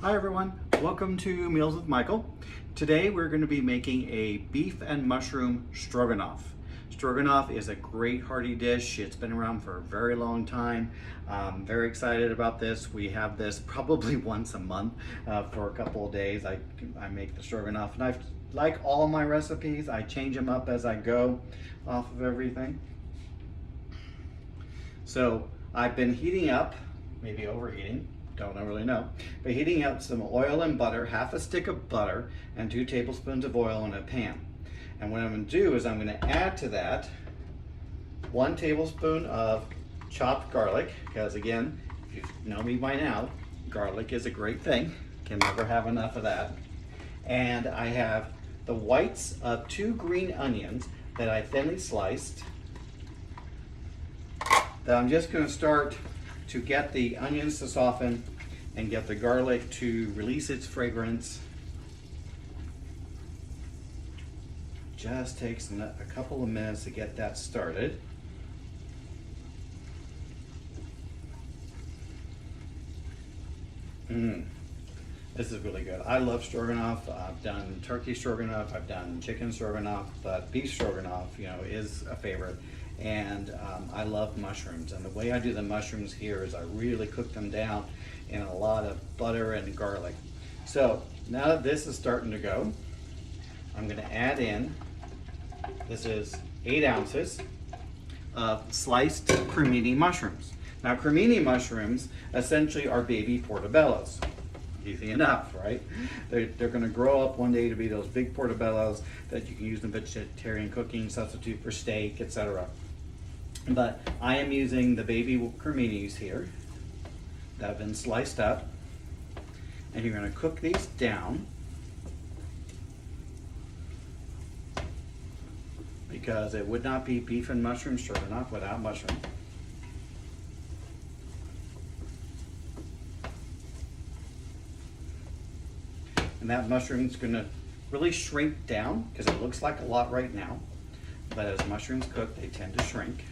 Hi everyone, welcome to Meals with Michael. Today we're going to be making a beef and mushroom stroganoff. Stroganoff is a great hearty dish. It's been around for a very long time. I'm very excited about this. We have this probably once a month for a couple of days. I make the stroganoff, and like all my recipes, I change them up as I go off of everything. So I've been heating up, maybe overheating, don't really know, but heating up some oil and butter, half a stick of butter and 2 tablespoons of oil in a pan. And what I'm going to do is I'm going to add to that 1 tablespoon of chopped garlic, because again, if you know me by now, garlic is a great thing. Can never have enough of that. And I have the whites of 2 green onions that I thinly sliced, that I'm just going to start to get the onions to soften and get the garlic to release its fragrance. Just takes a couple of minutes to get that started. This is really good. I love stroganoff. I've done turkey stroganoff, I've done chicken stroganoff, but beef stroganoff, is a favorite. And I love mushrooms. And the way I do the mushrooms here is I really cook them down in a lot of butter and garlic. So now that this is starting to go, I'm going to add in, this is 8 ounces of sliced crimini mushrooms. Now crimini mushrooms essentially are baby portobellos. Easy enough, right? They're going to grow up one day to be those big portobellos that you can use in vegetarian cooking, substitute for steak, etc. But I am using the baby criminis here that have been sliced up, and you're going to cook these down because it would not be beef and mushroom stroganoff without mushroom. And that mushroom is going to really shrink down because it looks like a lot right now, but as mushrooms cook, they tend to shrink.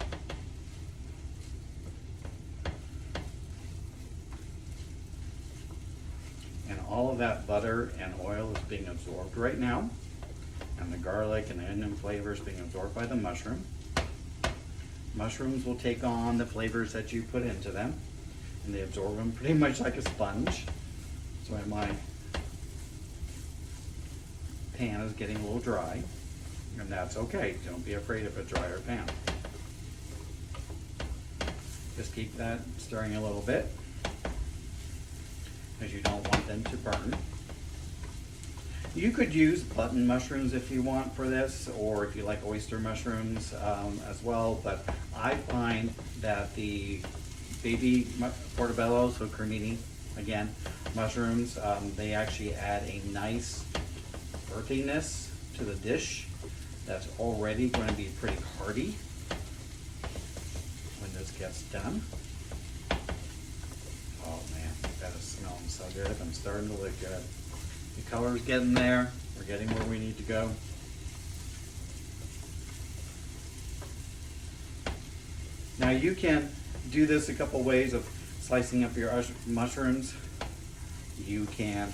And all of that butter and oil is being absorbed right now, and the garlic and the onion flavor is being absorbed by the mushroom. Mushrooms will take on the flavors that you put into them, and they absorb them pretty much like a sponge. So my pan is getting a little dry, and that's okay. Don't be afraid of a drier pan. Just keep that stirring a little bit, because you don't want them to burn. You could use button mushrooms if you want for this, or if you like oyster mushrooms as well, but I find that the baby portobello, so crimini, again, mushrooms, they actually add a nice earthiness to the dish that's already going to be pretty hearty when this gets done. Oh man, that is smelling so good. I'm starting to look good. The color's getting there. We're getting where we need to go. Now you can do this a couple ways of slicing up your mushrooms. You can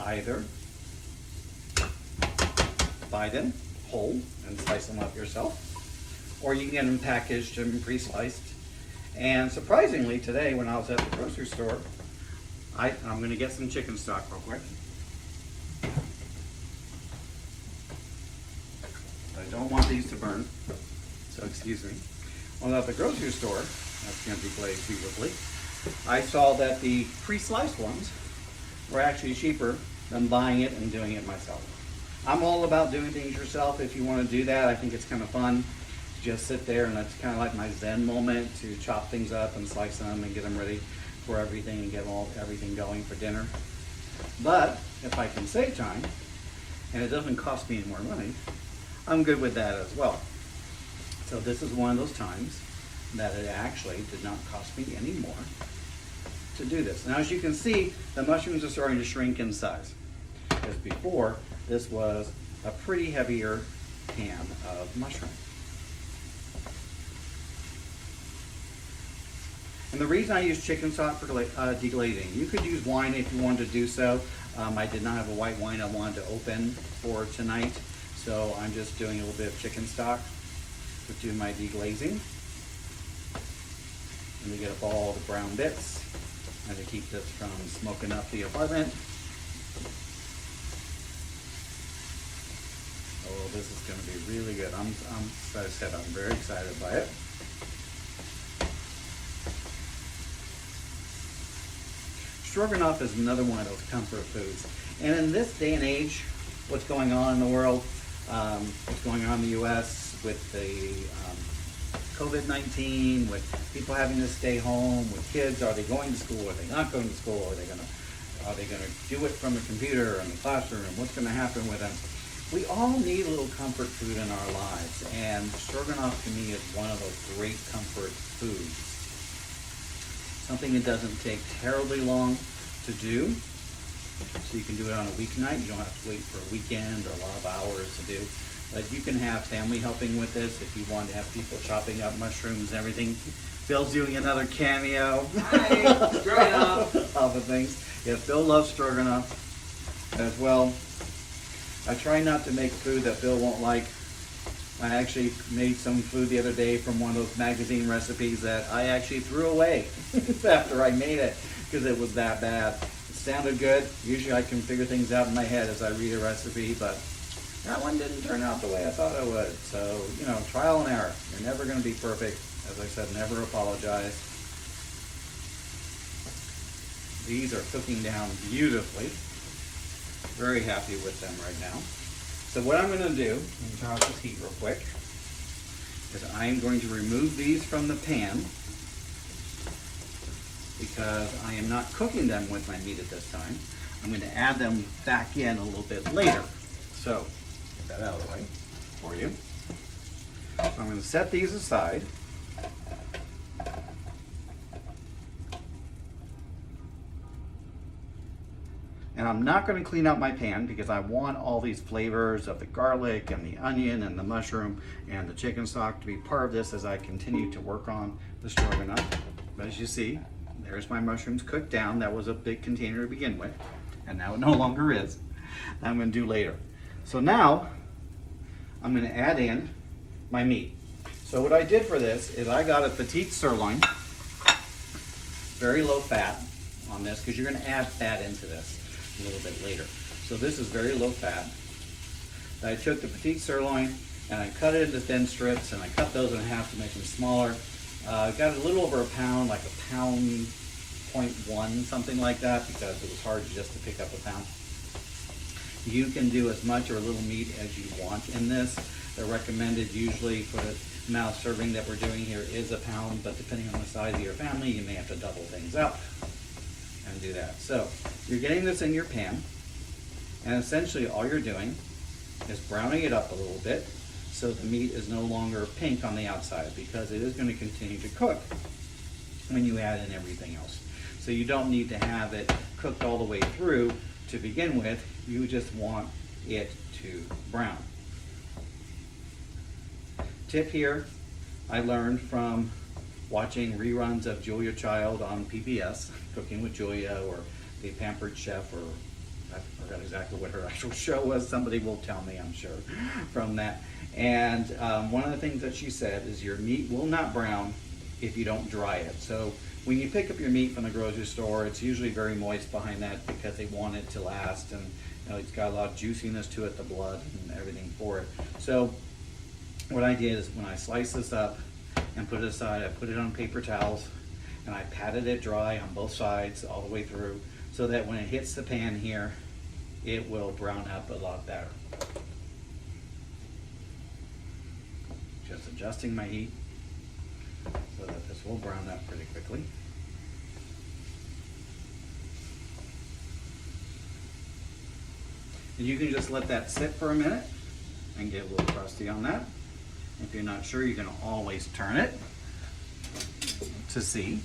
either buy them whole and slice them up yourself, or you can get them packaged and pre-sliced. And surprisingly today when I was at the grocery store, I'm going to get some chicken stock real quick. I don't want these to burn, so excuse me. When I was at the grocery store, that's going to be glazed beautifully, I saw that the pre-sliced ones were actually cheaper than buying it and doing it myself. I'm all about doing things yourself. If you want to do that, I think it's kind of fun to just sit there, and that's kind of like my Zen moment, to chop things up and slice them and get them ready for everything and get everything going for dinner. But if I can save time and it doesn't cost me any more money, I'm good with that as well. So this is one of those times that it actually did not cost me any more to do this. Now as you can see, the mushrooms are starting to shrink in size, because before this was a pretty heavier pan of mushroom. And the reason I use chicken stock for deglazing, you could use wine if you wanted to do so. I did not have a white wine I wanted to open for tonight, so I'm just doing a little bit of chicken stock to do my deglazing. And to get up all the brown bits and to keep this from smoking up the apartment. Oh, this is going to be really good. As I said, I'm very excited by it. Stroganoff is another one of those comfort foods. And in this day and age, what's going on in the world, what's going on in the U.S. with the COVID-19, with people having to stay home, with kids, are they going to school, are they not going to school, are they going to do it from the computer or in the classroom, what's going to happen with them? We all need a little comfort food in our lives, and stroganoff to me is one of those great comfort foods. Something that doesn't take terribly long to do, so you can do it on a weeknight. You don't have to wait for a weekend or a lot of hours to do. But you can have family helping with this if you want to have people chopping up mushrooms and everything. Bill's doing another cameo. Hi, stroganoff. All the things. Yes, Bill loves stroganoff as well. I try not to make food that Bill won't like. I actually made some food the other day from one of those magazine recipes that I actually threw away after I made it because it was that bad. It sounded good. Usually I can figure things out in my head as I read a recipe, but that one didn't turn out the way I thought it would. So, trial and error. You're never going to be perfect. As I said, never apologize. These are cooking down beautifully. Very happy with them right now. So what I'm going to do, let me turn off this heat real quick, is I'm going to remove these from the pan because I am not cooking them with my meat at this time. I'm going to add them back in a little bit later. So, get that out of the way for you. So I'm going to set these aside. And I'm not going to clean out my pan because I want all these flavors of the garlic and the onion and the mushroom and the chicken stock to be part of this as I continue to work on the stroganoff. But as you see, there's my mushrooms cooked down. That was a big container to begin with, and now it no longer is. That I'm going to do later. So now I'm going to add in my meat. So what I did for this is I got a petite sirloin, very low fat on this because you're going to add fat into this a little bit later. So this is very low fat. I took the petite sirloin and I cut it into thin strips and I cut those in half to make them smaller. Got a little over a pound, like a pound 0.1, something like that, because it was hard just to pick up a pound. You can do as much or a little meat as you want in this. The recommended usually for the amount of serving that we're doing here is a pound, but depending on the size of your family, you may have to double things up and do that. So you're getting this in your pan, and essentially all you're doing is browning it up a little bit so the meat is no longer pink on the outside, because it is going to continue to cook when you add in everything else. So you don't need to have it cooked all the way through to begin with. You just want it to brown. Tip here, I learned from watching reruns of Julia Child on PBS, Cooking with Julia, or The Pampered Chef, or I forgot exactly what her actual show was. Somebody will tell me, I'm sure, from that. And one of the things that she said is your meat will not brown if you don't dry it. So when you pick up your meat from the grocery store, it's usually very moist behind that because they want it to last, and it's got a lot of juiciness to it, the blood and everything for it. So what I did is when I sliced this up and put it aside, I put it on paper towels and I patted it dry on both sides all the way through so that when it hits the pan here, it will brown up a lot better. Just adjusting my heat so that this will brown up pretty quickly. And you can just let that sit for a minute and get a little crusty on that. If you're not sure, you can always turn it to see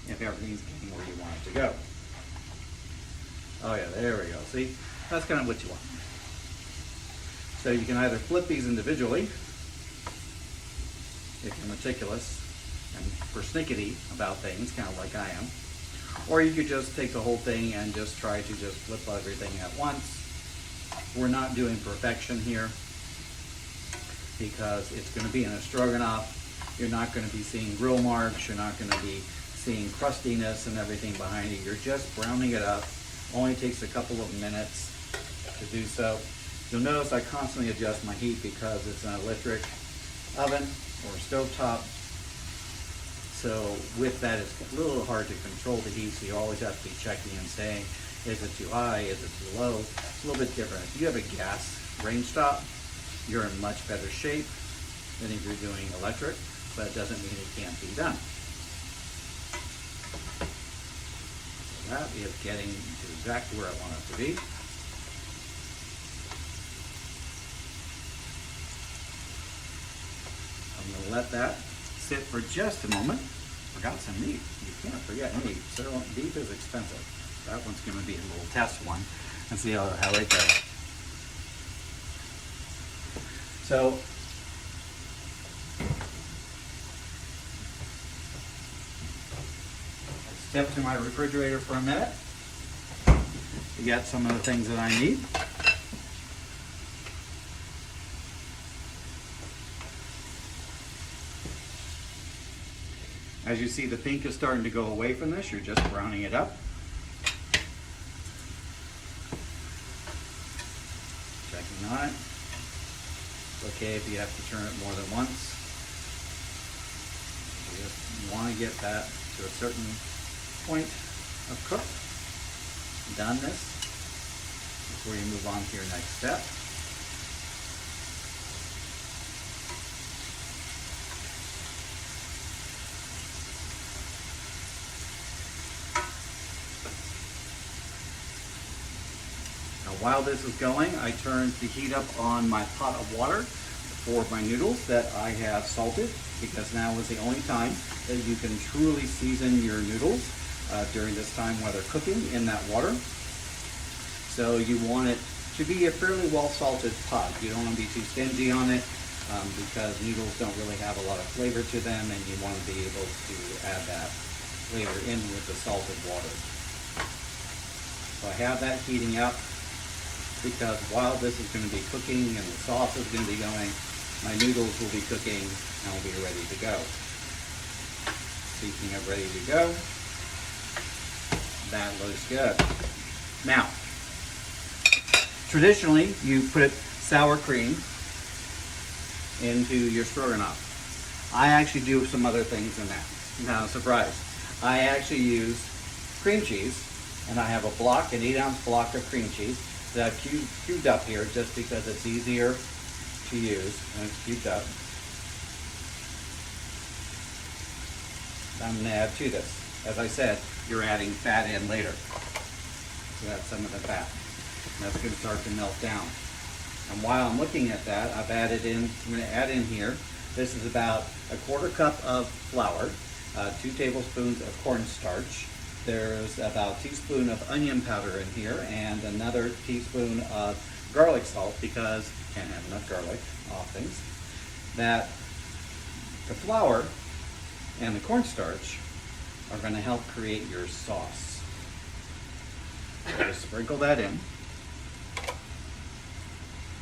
if everything's getting where you want it to go. Oh yeah, there we go. See, that's kind of what you want. So you can either flip these individually, if you're meticulous, and persnickety about things, kind of like I am. Or you could just take the whole thing and just try to just flip everything at once. We're not doing perfection here because it's going to be in a stroganoff. You're not going to be seeing grill marks. You're not going to be seeing crustiness and everything behind it. You're just browning it up. Only takes a couple of minutes to do so. You'll notice I constantly adjust my heat because it's an electric oven or stovetop. So with that, it's a little hard to control the heat, so you always have to be checking and saying, is it too high, is it too low? It's a little bit different. If you have a gas range top, you're in much better shape than if you're doing electric, but it doesn't mean it can't be done. So that is getting to exactly where I want it to be. I'm going to let that sit for just a moment. Forgot some meat. You can't forget meat. Sirloin beef is expensive. That one's going to be a little test one and see how it goes. So I step to my refrigerator for a minute to get some of the things that I need. As you see, the pink is starting to go away from this. You're just browning it up. Checking on it. It's okay if you have to turn it more than once. You just want to get that to a certain point of cook. Doneness before you move on to your next step. While this is going, I turn the heat up on my pot of water for my noodles that I have salted, because now is the only time that you can truly season your noodles during this time while they're cooking in that water. So you want it to be a fairly well salted pot. You don't want to be too stingy on it because noodles don't really have a lot of flavor to them, and you want to be able to add that flavor in with the salted water. So I have that heating up, because while this is going to be cooking and the sauce is going to be going, my noodles will be cooking and will be ready to go. Speaking of ready to go, that looks good. Now, traditionally you put sour cream into your stroganoff. I actually do some other things in that. Now, surprise. I actually use cream cheese, and I have a block, an 8-ounce block of cream cheese that I've cubed up here just because it's easier to use when it's cubed up. I'm going to add to this. As I said, you're adding fat in later. So that's some of the fat. And that's going to start to melt down. And while I'm looking at that, I'm going to add in here, this is about a 1/4 cup of flour, 2 tablespoons of cornstarch. There's about a teaspoon of onion powder in here, and another teaspoon of garlic salt, because you can't have enough garlic off things. That the flour and the cornstarch are going to help create your sauce. So just sprinkle that in.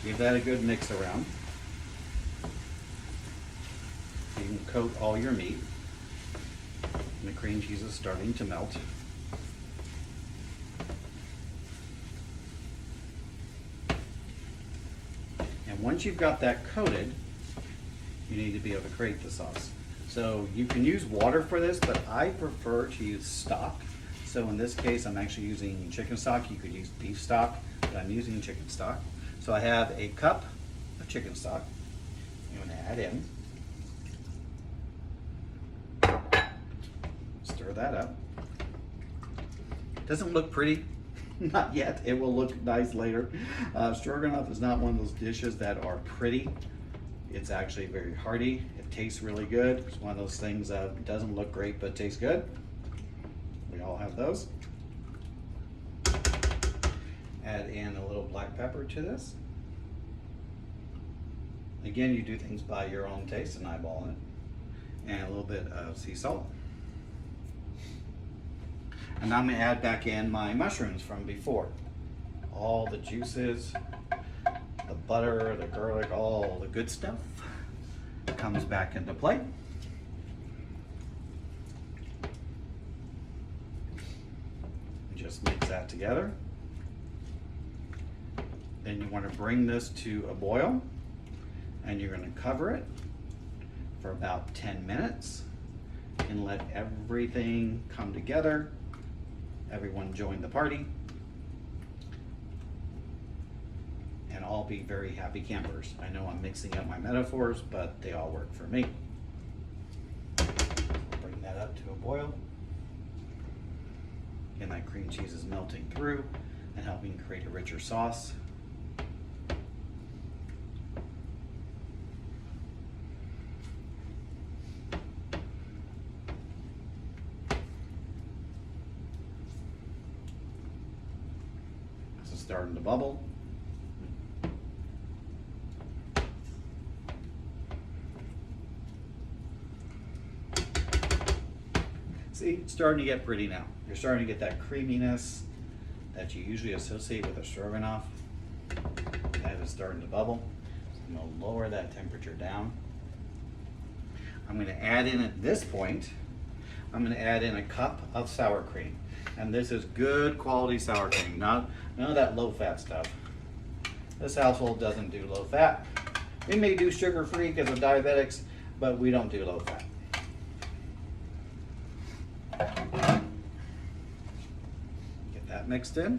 Give that a good mix around. You can coat all your meat. And the cream cheese is starting to melt. And once you've got that coated, you need to be able to create the sauce. So you can use water for this, but I prefer to use stock. So in this case, I'm actually using chicken stock. You could use beef stock, but I'm using chicken stock. So I have a cup of chicken stock. I'm going to add in. Stir that up. Doesn't look pretty, not yet. It will look nice later. Stroganoff is not one of those dishes that are pretty. It's actually very hearty. It tastes really good. It's one of those things that doesn't look great but tastes good. We all have those. Add in a little black pepper to this. Again, you do things by your own taste and eyeballing it. and a little bit of sea salt. And now I'm going to add back in my mushrooms from before. All the juices, the butter, the garlic, all the good stuff comes back into play. Just mix that together. Then you want to bring this to a boil, and you're going to cover it for about 10 minutes and let everything come together. Everyone join the party and all be very happy campers. I know I'm mixing up my metaphors, but they all work for me. Bring that up to a boil. And that cream cheese is melting through and helping create a richer sauce. This is starting to bubble. See, it's starting to get pretty now. You're starting to get that creaminess that you usually associate with a stroganoff. That is starting to bubble. So I'm going to lower that temperature down. I'm going to add in at this point, I'm going to add in a cup of sour cream. And this is good quality sour cream, none of that low fat stuff. This household doesn't do low fat. We may do sugar free because of diabetics, but we don't do low fat. Get that mixed in.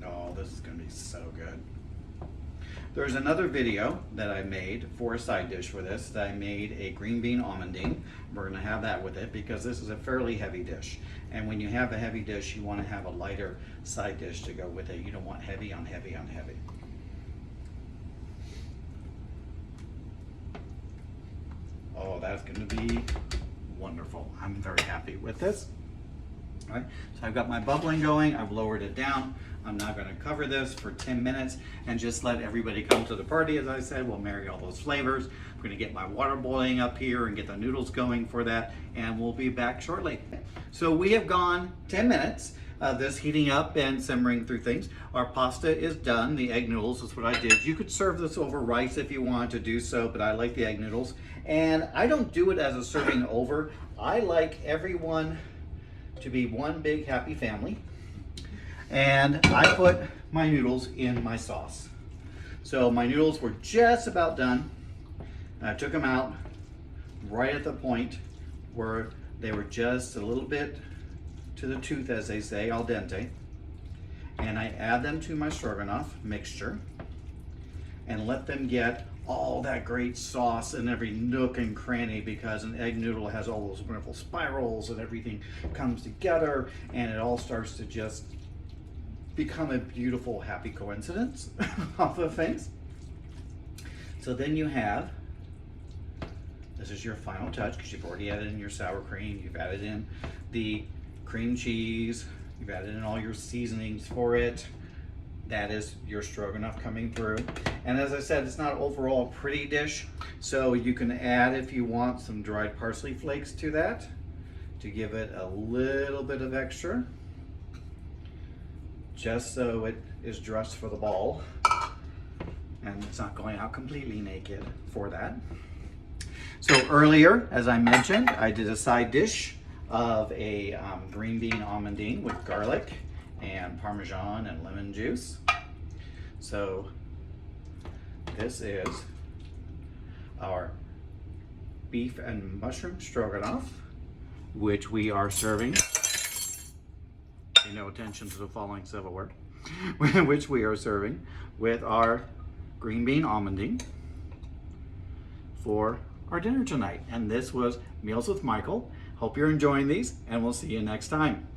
Oh, this is going to be so good. There's another video that I made for a side dish for this. That I made a green bean almondine. We're going to have that with it because this is a fairly heavy dish. And when you have a heavy dish, you want to have a lighter side dish to go with it. You don't want heavy on heavy on heavy. Oh, that's going to be wonderful. I'm very happy with this. All right, so I've got my bubbling going. I've lowered it down. I'm now going to cover this for 10 minutes and just let everybody come to the party. As I said, we'll marry all those flavors. I'm going to get my water boiling up here and get the noodles going for that, and we'll be back shortly. So we have gone 10 minutes, this heating up and simmering through things. Our pasta is done. The egg noodles is what I did. You could serve this over rice if you want to do so, but I like the egg noodles. And I don't do it as a serving over. I like everyone to be one big happy family. And I put my noodles in my sauce. So my noodles were just about done. I took them out right at the point where they were just a little bit to the tooth, as they say, al dente. And I add them to my stroganoff mixture and let them get all that great sauce in every nook and cranny, because an egg noodle has all those wonderful spirals and everything comes together and it all starts to just become a beautiful happy coincidence off of things. So then you have, this is your final touch because you've already added in your sour cream, you've added in the cream cheese, you've added in all your seasonings for it. That is your stroganoff coming through. And as I said, it's not overall a pretty dish, so you can add, if you want, some dried parsley flakes to that to give it a little bit of extra, just so it is dressed for the ball and it's not going out completely naked for that. So earlier, as I mentioned, I did a side dish of a green bean almondine with garlic and Parmesan and lemon juice. So this is our beef and mushroom stroganoff, which we are serving. Pay no attention to the following civil word, which we are serving with our green bean almondine for our dinner tonight. And this was Meals with Michael. Hope you're enjoying these, and we'll see you next time.